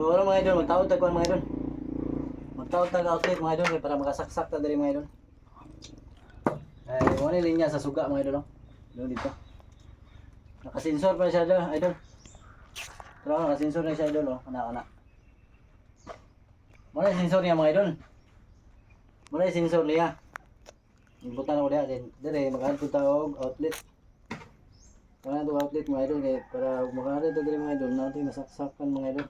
So ano mga idol, magtawag tagkuhan mga idol. Magtawag tag outlet mga idol para makasaksak ta diri mga idol. Ay, wala linya sa suga mga idol. Doon dito. Nakasensor pa siya idol. Pero nakasensor na siya idol oh, kana. Wala sensor niya mga idol. Wala sensor niya. Ibutan ako diha dire mag-add ta og outlet. Kana to outlet mga idol kay para mag-add ta diri mga idol natin masaksakan mga idol.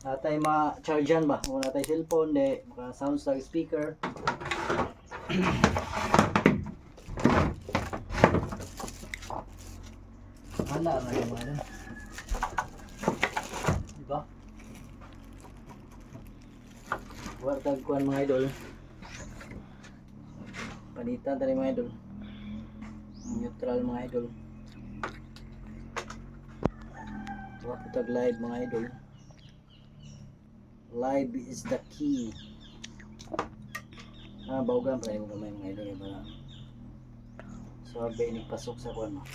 Natay ma-chargean ba? O natay cellphone, de, maka-sound sa speaker. Hala nga yung mga idol. Diba? Huwag kuhan mga idol. Panitan tali mga idol. Neutral mga idol. Huwag tag live mga idol. Live is the key. Bawgan pa yung gamay mga idol para sabi nagpasok sa kuwan mo.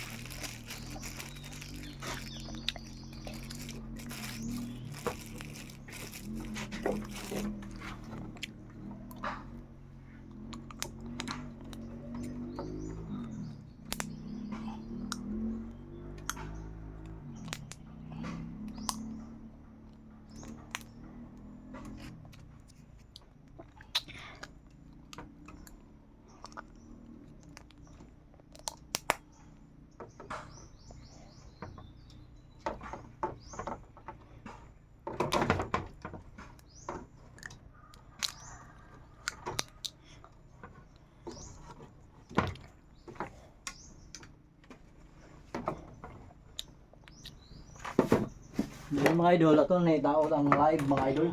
Yung mga idol, ito na itaot ang live mga idol.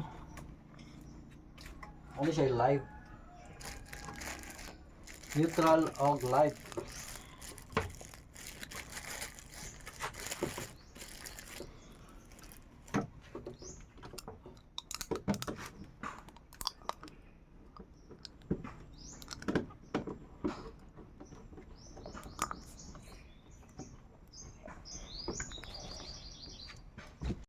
Ano siya live? Neutral og live.